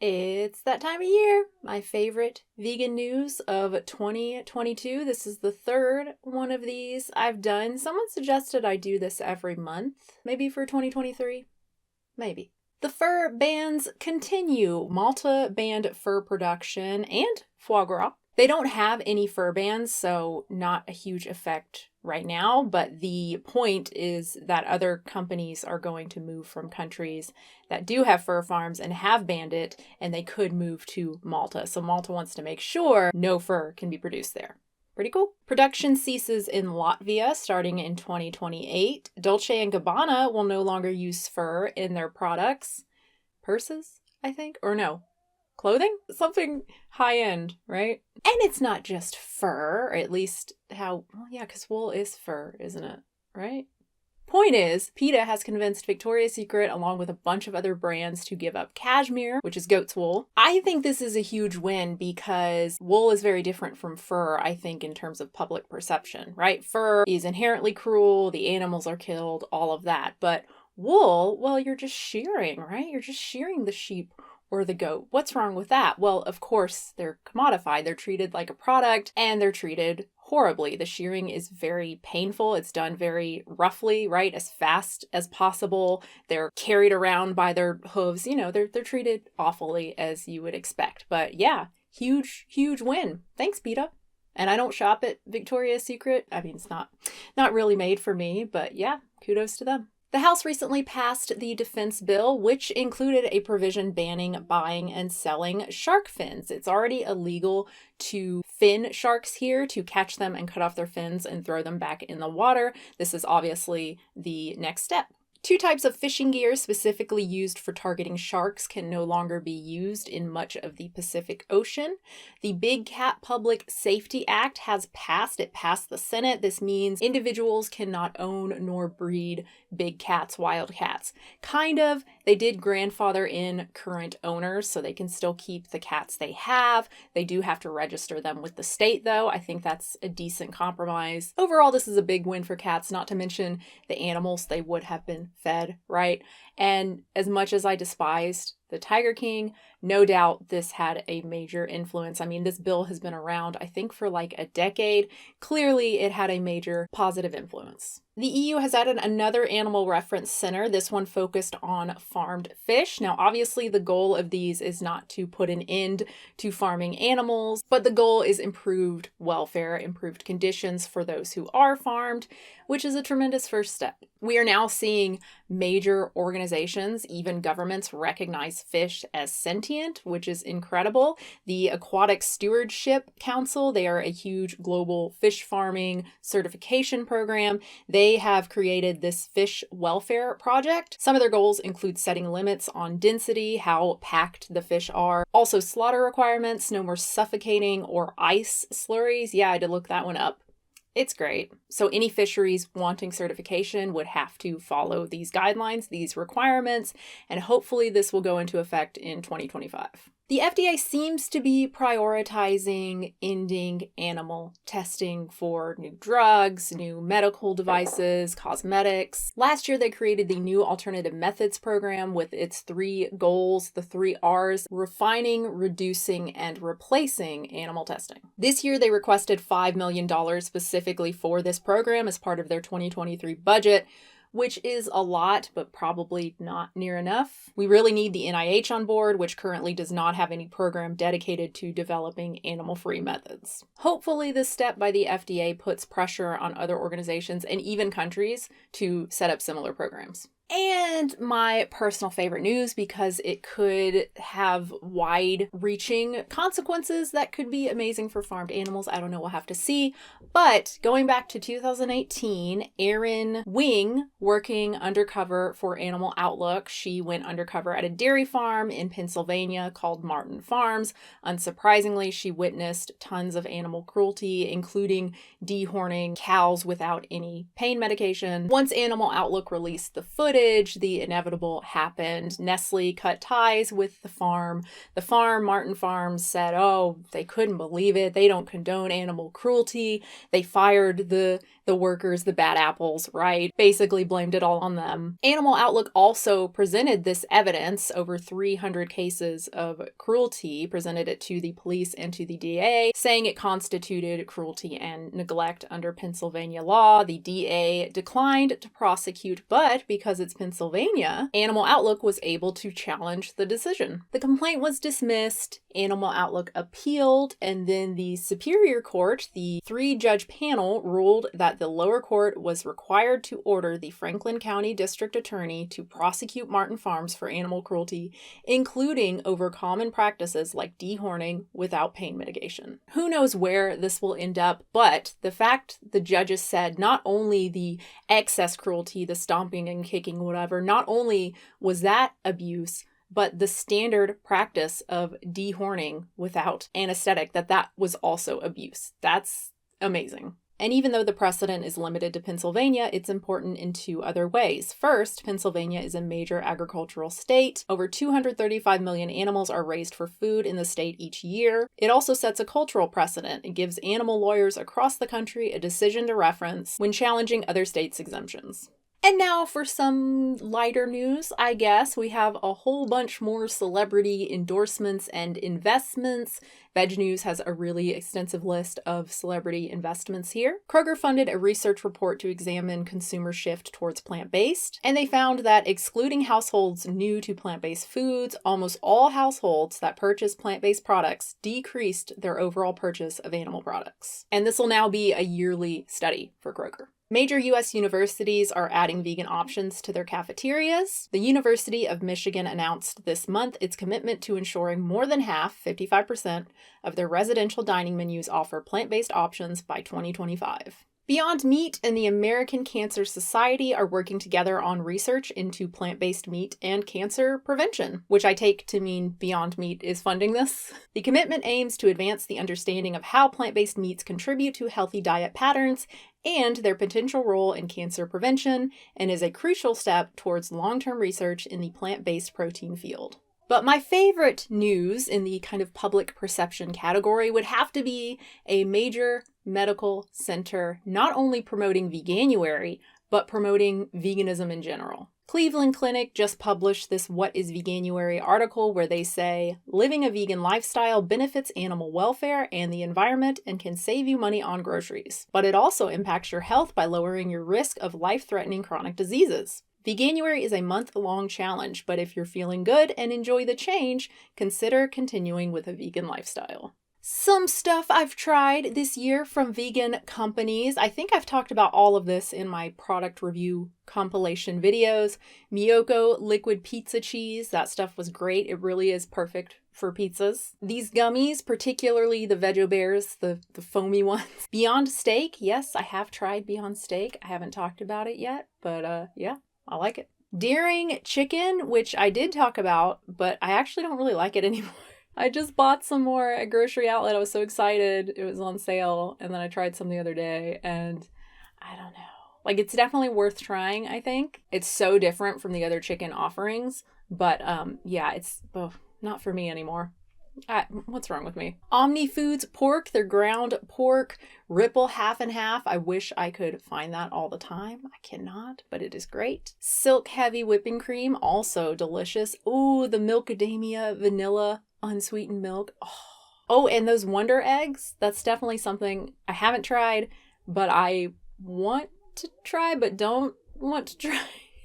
It's that time of year. My favorite vegan news of 2022. This is the third one of these I've done. Someone suggested I do this every month, maybe for 2023. Maybe. The fur bans continue. Malta banned fur production and foie gras. They don't have any fur bans, so not a huge effect right now, but the point is that other companies are going to move from countries that do have fur farms and have banned it, and they could move to Malta. So Malta wants to make sure no fur can be produced there. Pretty cool. Production ceases in Latvia starting in 2028. Dolce & Gabbana will no longer use fur in their products. Purses, I think? Or no. Clothing? Something high-end, right? And it's not just fur, or at least because wool is fur, isn't it? Right? Point is, PETA has convinced Victoria's Secret, along with a bunch of other brands, to give up cashmere, which is goat's wool. I think this is a huge win because wool is very different from fur, I think, in terms of public perception, right? Fur is inherently cruel, the animals are killed, all of that. But wool, well, you're just shearing, right? You're just shearing the sheep or the goat. What's wrong with that? Well, of course, they're commodified. They're treated like a product and they're treated horribly. The shearing is very painful. It's done very roughly, right? As fast as possible. They're carried around by their hooves. They're treated awfully as you would expect. But yeah, huge, huge win. Thanks, PETA. And I don't shop at Victoria's Secret. I mean, it's not really made for me, but yeah, kudos to them. The House recently passed the defense bill, which included a provision banning buying and selling shark fins. It's already illegal to fin sharks here, to catch them and cut off their fins and throw them back in the water. This is obviously the next step. 2 types of fishing gear specifically used for targeting sharks can no longer be used in much of the Pacific Ocean. The Big Cat Public Safety Act has passed. It passed the Senate. This means individuals cannot own nor breed big cats, wild cats. Kind of. They did grandfather in current owners, so they can still keep the cats they have. They do have to register them with the state, though. I think that's a decent compromise. Overall, this is a big win for cats, not to mention the animals they would have been fed, right? And as much as I despised the Tiger King, no doubt this had a major influence. I mean, this bill has been around, I think, for like a decade. Clearly, it had a major positive influence. The EU has added another animal reference center, this one focused on farmed fish. Now, obviously, the goal of these is not to put an end to farming animals, but the goal is improved welfare, improved conditions for those who are farmed, which is a tremendous first step. We are now seeing major organizations, even governments, recognize fish as sentient, which is incredible. The Aquatic Stewardship Council, they are a huge global fish farming certification program. They have created this fish welfare project. Some of their goals include setting limits on density, how packed the fish are, also slaughter requirements, no more suffocating or ice slurries. Yeah, I did look that one up. It's great. So any fisheries wanting certification would have to follow these guidelines, these requirements, and hopefully this will go into effect in 2025. The FDA seems to be prioritizing ending animal testing for new drugs, new medical devices, cosmetics. Last year, they created the New Alternative Methods program with its 3 goals, the 3 R's: refining, reducing, and replacing animal testing. This year, they requested $5 million specifically for this program as part of their 2023 budget, which is a lot, but probably not near enough. We really need the NIH on board, which currently does not have any program dedicated to developing animal-free methods. Hopefully, this step by the FDA puts pressure on other organizations and even countries to set up similar programs. And my personal favorite news, because it could have wide-reaching consequences that could be amazing for farmed animals. I don't know, we'll have to see. But going back to 2018, Erin Wing, working undercover for Animal Outlook, she went undercover at a dairy farm in Pennsylvania called Martin Farms. Unsurprisingly, she witnessed tons of animal cruelty, including dehorning cows without any pain medication. Once Animal Outlook released the footage, footage. The inevitable happened. Nestle cut ties with the farm. The farm, Martin Farms, said, oh, they couldn't believe it. They don't condone animal cruelty. They fired the workers, the bad apples, right? Basically blamed it all on them. Animal Outlook also presented this evidence, over 300 cases of cruelty, presented it to the police and to the DA, saying it constituted cruelty and neglect under Pennsylvania law. The DA declined to prosecute, but because it's Pennsylvania, Animal Outlook was able to challenge the decision. The complaint was dismissed, Animal Outlook appealed, and then the Superior Court, the 3-judge panel, ruled that the lower court was required to order the Franklin County District Attorney to prosecute Martin Farms for animal cruelty, including over common practices like dehorning without pain mitigation. Who knows where this will end up, but the fact the judges said not only the excess cruelty, the stomping and kicking, whatever, not only was that abuse, but the standard practice of dehorning without anesthetic, that was also abuse. That's amazing. And even though the precedent is limited to Pennsylvania, it's important in 2 other ways. First, Pennsylvania is a major agricultural state. Over 235 million animals are raised for food in the state each year. It also sets a cultural precedent. It gives animal lawyers across the country a decision to reference when challenging other states' exemptions. And now for some lighter news, I guess. We have a whole bunch more celebrity endorsements and investments. Veg News has a really extensive list of celebrity investments here. Kroger funded a research report to examine consumer shift towards plant-based, and they found that excluding households new to plant-based foods, almost all households that purchase plant-based products decreased their overall purchase of animal products. And this will now be a yearly study for Kroger. Major U.S. universities are adding vegan options to their cafeterias. The University of Michigan announced this month its commitment to ensuring more than half, 55%, of their residential dining menus offer plant-based options by 2025. Beyond Meat and the American Cancer Society are working together on research into plant-based meat and cancer prevention, which I take to mean Beyond Meat is funding this. The commitment aims to advance the understanding of how plant-based meats contribute to healthy diet patterns and their potential role in cancer prevention, and is a crucial step towards long-term research in the plant-based protein field. But my favorite news in the kind of public perception category would have to be a major medical center not only promoting veganuary, but promoting veganism in general. Cleveland Clinic just published this What is Veganuary article where they say, living a vegan lifestyle benefits animal welfare and the environment and can save you money on groceries. But it also impacts your health by lowering your risk of life-threatening chronic diseases. Veganuary is a month-long challenge, but if you're feeling good and enjoy the change, consider continuing with a vegan lifestyle. Some stuff I've tried this year from vegan companies. I think I've talked about all of this in my product review compilation videos. Miyoko liquid pizza cheese, that stuff was great. It really is perfect for pizzas. These gummies, particularly the Veggie Bears, the foamy ones. Beyond Steak, yes, I have tried Beyond Steak. I haven't talked about it yet, but yeah, I like it. Deering chicken, which I did talk about, but I actually don't really like it anymore. I just bought some more at Grocery Outlet. I was so excited. It was on sale. And then I tried some the other day and I don't know. Like, it's definitely worth trying, I think. It's so different from the other chicken offerings. But yeah, it's not for me anymore. What's wrong with me? Omni Foods pork, their ground pork, Ripple half and half. I wish I could find that all the time. I cannot, but it is great. Silk heavy whipping cream, also delicious. Ooh, the Milkadamia vanilla unsweetened milk. Oh, and those Wonder Eggs. That's definitely something I haven't tried, but I want to try, but don't want to try.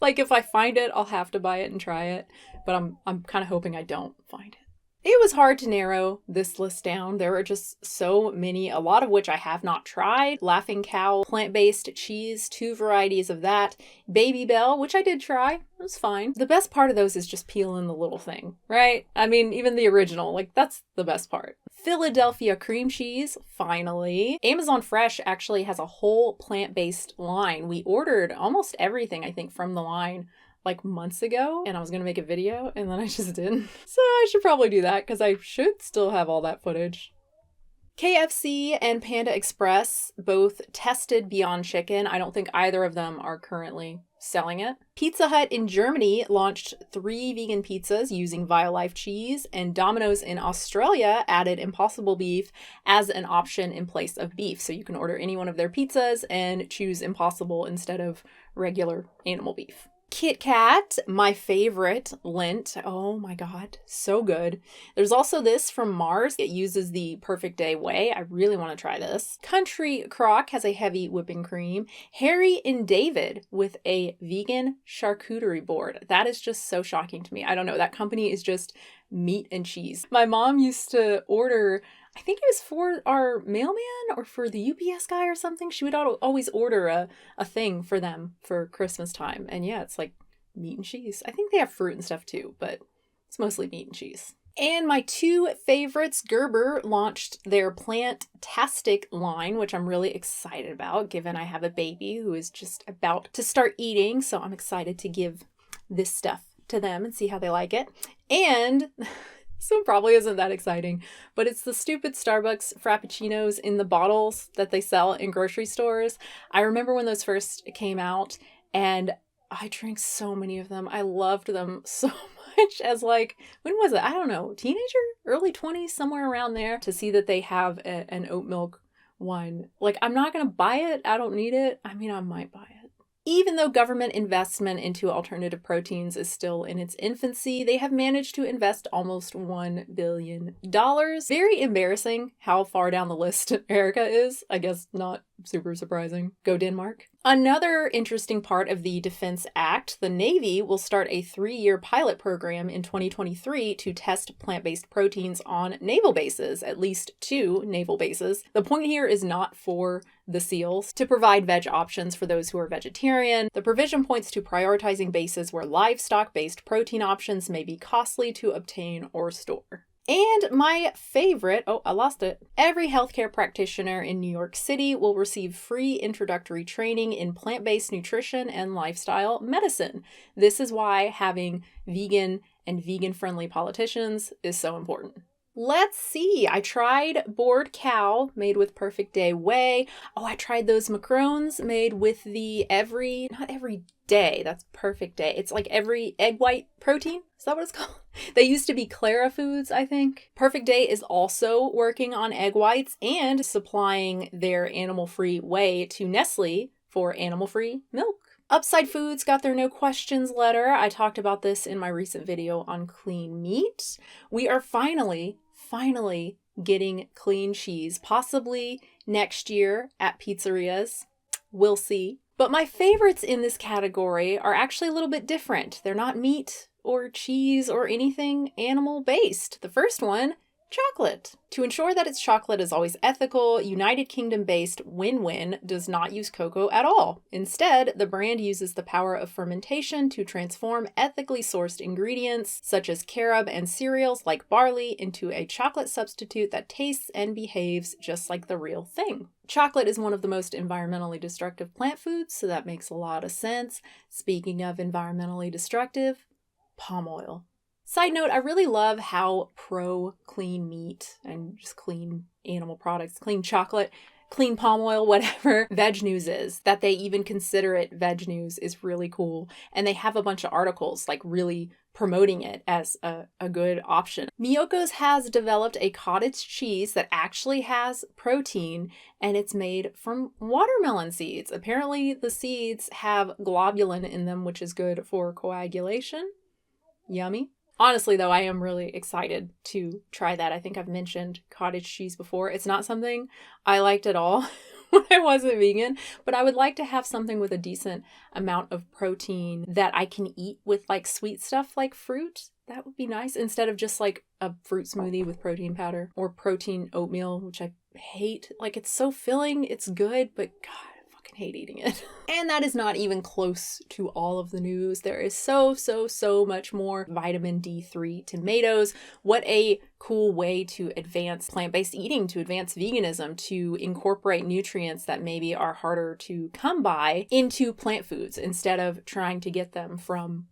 Like, if I find it, I'll have to buy it and try it, but I'm kind of hoping I don't find it. It was hard to narrow this list down. There are just so many, a lot of which I have not tried. Laughing Cow plant-based cheese, 2 varieties of that. Baby Bell, which I did try. It was fine. The best part of those is just peeling the little thing, right? I mean, even the original, like, that's the best part. Philadelphia cream cheese, finally. Amazon Fresh actually has a whole plant-based line. We ordered almost everything, I think, from the line like months ago, and I was gonna make a video and then I just didn't. So I should probably do that because I should still have all that footage. KFC and Panda Express both tested Beyond Chicken. I don't think either of them are currently selling it. Pizza Hut in Germany launched 3 vegan pizzas using Violife cheese, and Domino's in Australia added Impossible Beef as an option in place of beef. So you can order any one of their pizzas and choose Impossible instead of regular animal beef. Kit Kat, my favorite Lindt. Oh my god, so good. There's also this from Mars. It uses the Perfect Day whey. I really want to try this. Country Crock has a heavy whipping cream. Harry and David with a vegan charcuterie board. That is just so shocking to me. I don't know. That company is just meat and cheese. My mom used to order, I think it was for our mailman or for the UPS guy or something. She would always order a thing for them for Christmas time. And yeah, it's like meat and cheese. I think they have fruit and stuff too, but it's mostly meat and cheese. And my 2 favorites, Gerber launched their Plant-tastic line, which I'm really excited about, given I have a baby who is just about to start eating. So I'm excited to give this stuff to them and see how they like it. And this one probably isn't that exciting, but it's the stupid Starbucks Frappuccinos in the bottles that they sell in grocery stores. I remember when those first came out, and I drank so many of them. I loved them so much as like, when was it? I don't know, teenager, early 20s, somewhere around there. To see that they have an oat milk one. Like, I'm not going to buy it. I don't need it. I mean, I might buy it. Even though government investment into alternative proteins is still in its infancy, they have managed to invest almost $1 billion. Very embarrassing how far down the list America is. I guess not super surprising. Go Denmark. Another interesting part of the Defense Act, the Navy will start a 3-year pilot program in 2023 to test plant-based proteins on naval bases, at least 2 naval bases. The point here is not for the SEALs to provide veg options for those who are vegetarian. The provision points to prioritizing bases where livestock-based protein options may be costly to obtain or store. And my favorite, oh, I lost it. Every healthcare practitioner in New York City will receive free introductory training in plant-based nutrition and lifestyle medicine. This is why having vegan and vegan-friendly politicians is so important. Let's see. I tried Bored Cow made with Perfect Day whey. Oh, I tried those macarons made with the not every day. That's Perfect Day. It's like every egg white protein. Is that what it's called? They used to be Clara Foods, I think. Perfect Day is also working on egg whites and supplying their animal-free whey to Nestle for animal-free milk. Upside Foods got their no questions letter. I talked about this in my recent video on clean meat. We are finally getting clean cheese, possibly next year at pizzerias. We'll see. But my favorites in this category are actually a little bit different. They're not meat or cheese or anything animal-based. The first one, chocolate. To ensure that its chocolate is always ethical, United Kingdom-based Win-Win does not use cocoa at all. Instead, the brand uses the power of fermentation to transform ethically sourced ingredients, such as carob and cereals like barley, into a chocolate substitute that tastes and behaves just like the real thing. Chocolate is one of the most environmentally destructive plant foods, so that makes a lot of sense. Speaking of environmentally destructive, palm oil. Side note, I really love how pro-clean meat and just clean animal products, clean chocolate, clean palm oil, whatever, Veg News is. That they even consider it Veg News is really cool. And they have a bunch of articles like really promoting it as a good option. Miyoko's has developed a cottage cheese that actually has protein, and it's made from watermelon seeds. Apparently the seeds have globulin in them, which is good for coagulation. Yummy. Honestly, though, I am really excited to try that. I think I've mentioned cottage cheese before. It's not something I liked at all when I wasn't vegan, but I would like to have something with a decent amount of protein that I can eat with like sweet stuff like fruit. That would be nice instead of just like a fruit smoothie with protein powder or protein oatmeal, which I hate. Like, it's so filling, it's good, but God, hate eating it. And that is not even close to all of the news. There is so much more. Vitamin D3 tomatoes. What a cool way to advance plant-based eating, to advance veganism, to incorporate nutrients that maybe are harder to come by into plant foods instead of trying to get them from,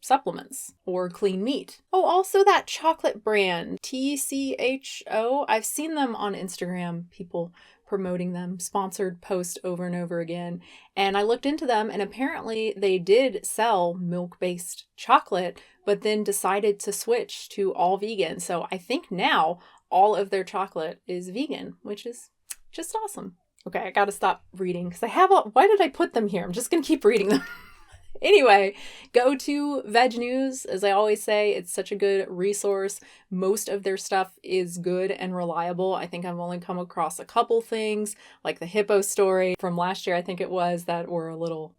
supplements or clean meat. Oh, also that chocolate brand, TCHO. I've seen them on Instagram, people promoting them, sponsored post over and over again. And I looked into them, and apparently they did sell milk-based chocolate, but then decided to switch to all vegan. So I think now all of their chocolate is vegan, which is just awesome. Okay, I gotta stop reading because why did I put them here? I'm just gonna keep reading them. Anyway, go to Veg News. As I always say, it's such a good resource. Most of their stuff is good and reliable. I think I've only come across a couple things, like the hippo story from last year, I think it was, that were a little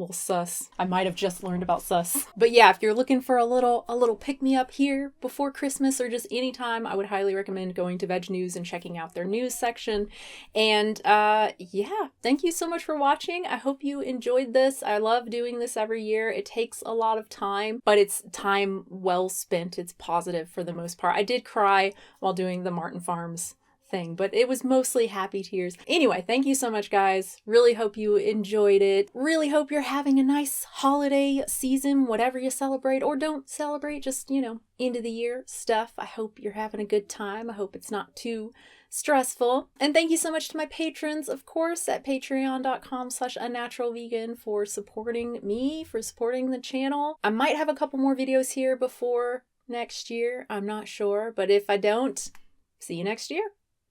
sus. I might have just learned about sus. But yeah, if you're looking for a little pick-me-up here before Christmas or just any time, I would highly recommend going to Veg News and checking out their news section. And yeah, thank you so much for watching. I hope you enjoyed this. I love doing this every year. It takes a lot of time, but it's time well spent. It's positive for the most part. I did cry while doing the Martin Farms thing, but it was mostly happy tears. Anyway, thank you so much, guys. Really hope you enjoyed it. Really hope you're having a nice holiday season, whatever you celebrate or don't celebrate, just, end of the year stuff. I hope you're having a good time. I hope it's not too stressful. And thank you so much to my patrons, of course, at patreon.com/unnaturalvegan for supporting me, for supporting the channel. I might have a couple more videos here before next year. I'm not sure, but if I don't, see you next year.